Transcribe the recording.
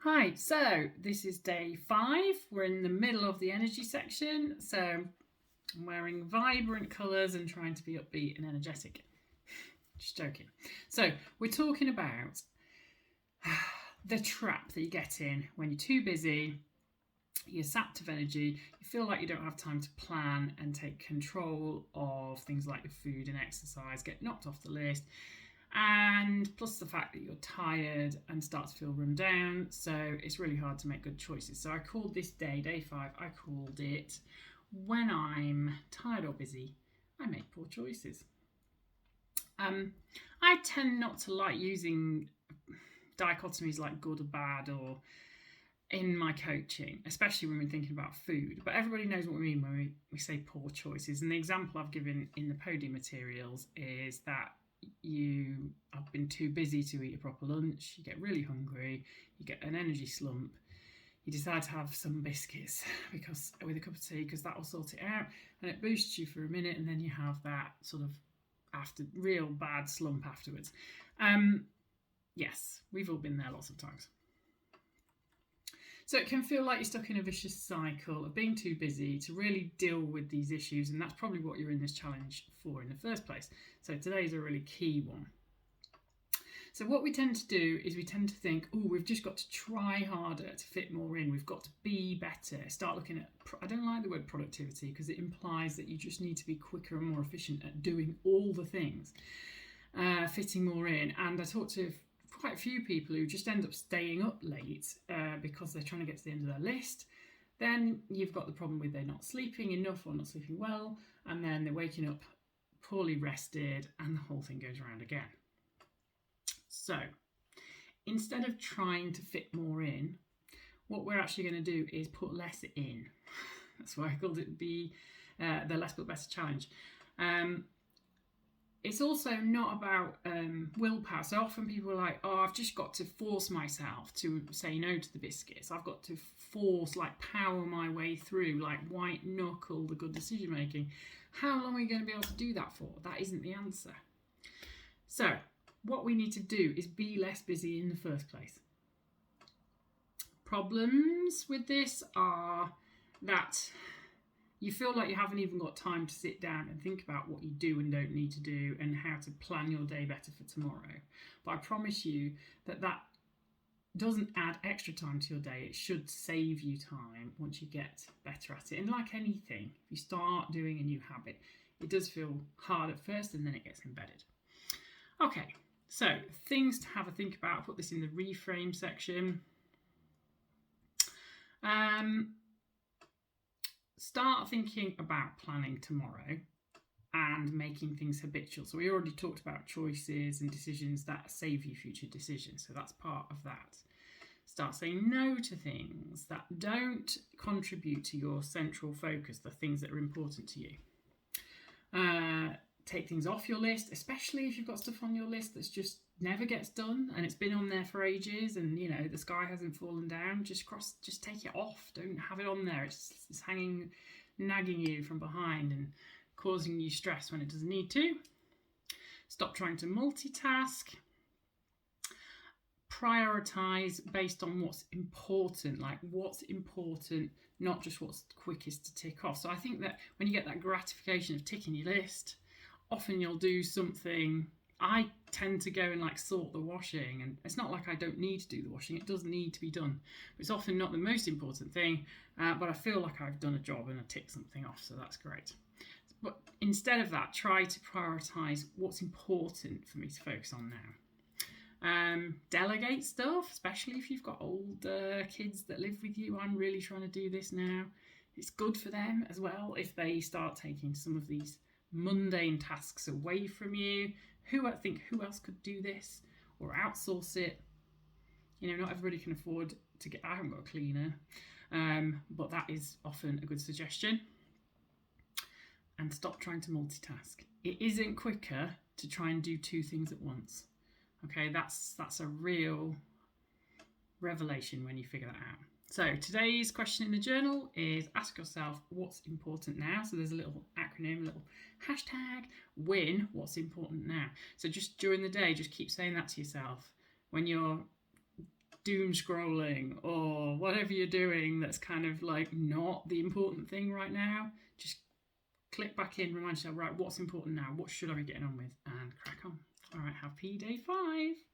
Hi, so this is day 5. We're in the middle of the energy section. So I'm wearing vibrant colours and trying to be upbeat and energetic. Just joking. So we're talking about the trap that you get in when you're too busy, you're sapped of energy, you feel like you don't have time to plan and take control of things like your food and exercise, get knocked off the list, and plus the fact that you're tired and start to feel run down, so it's really hard to make good choices. So I called this day 5, I called it when I'm tired or busy, I make poor choices. I tend not to like using dichotomies like good or bad or in my coaching, especially when we're thinking about food, but everybody knows what we mean when we say poor choices. And the example I've given in the podium materials is that you have been too busy to eat a proper lunch, you get really hungry, you get an energy slump, you decide to have some biscuits because with a cup of tea because that will sort it out, and it boosts you for a minute, and then you have that sort of after real bad slump afterwards. Yes, we've all been there lots of times. So it can feel like you're stuck in a vicious cycle of being too busy to really deal with these issues, and that's probably what you're in this challenge for in the first place. So today's a really key one. So what we tend to do is we tend to think, oh, we've just got to try harder to fit more in. We've got to be better. Start looking at, I don't like the word productivity because it implies that you just need to be quicker and more efficient at doing all the things, fitting more in. And I talked to quite a few people who just end up staying up late because they're trying to get to the end of their list. Then you've got the problem with they're not sleeping enough or not sleeping well, and then they're waking up poorly rested, and the whole thing goes around again. So instead of trying to fit more in, what we're actually going to do is put less in. That's why I called it the Less But Better Challenge. It's also not about willpower. So often people are like, oh, I've just got to force myself to say no to the biscuits. I've got to force, like power my way through, like white knuckle the good decision making. How long are we going to be able to do that for? That isn't the answer. So what we need to do is be less busy in the first place. Problems with this are that you feel like you haven't even got time to sit down and think about what you do and don't need to do and how to plan your day better for tomorrow. But I promise you that doesn't add extra time to your day. It should save you time once you get better at it. And like anything, if you start doing a new habit, it does feel hard at first and then it gets embedded. Okay, so things to have a think about. I'll put this in the reframe section. Start thinking about planning tomorrow and making things habitual. So we already talked about choices and decisions that save you future decisions. So that's part of that. Start saying no to things that don't contribute to your central focus, the things that are important to you. Take things off your list, especially if you've got stuff on your list that's just never gets done and it's been on there for ages and you know the sky hasn't fallen down. Just take it off. Don't have it on there. It's hanging, nagging you from behind and causing you stress when it doesn't need to. Stop trying to multitask. Prioritize based on what's important, like what's important, not just what's quickest to tick off. So I think that when you get that gratification of ticking your list, often you'll do something. I tend to go and like sort the washing, and it's not like I don't need to do the washing, it does need to be done. It's often not the most important thing, but I feel like I've done a job and I tick something off, so that's great. But instead of that, try to prioritise what's important for me to focus on now. Delegate stuff, especially if you've got older kids that live with you. I'm really trying to do this now. It's good for them as well if they start taking some of these mundane tasks away from you. Who else could do this, or outsource it? You know, not everybody can afford to get. I haven't got a cleaner, but that is often a good suggestion. And stop trying to multitask. It isn't quicker to try and do two things at once. Okay, that's a real revelation when you figure that out. So today's question in the journal is ask yourself what's important now. So there's a little acronym, a little hashtag, win, what's important now. So just during the day, just keep saying that to yourself. When you're doom scrolling or whatever you're doing that's kind of like not the important thing right now, just click back in, remind yourself, right, what's important now? What should I be getting on with? And crack on. All right, happy day 5.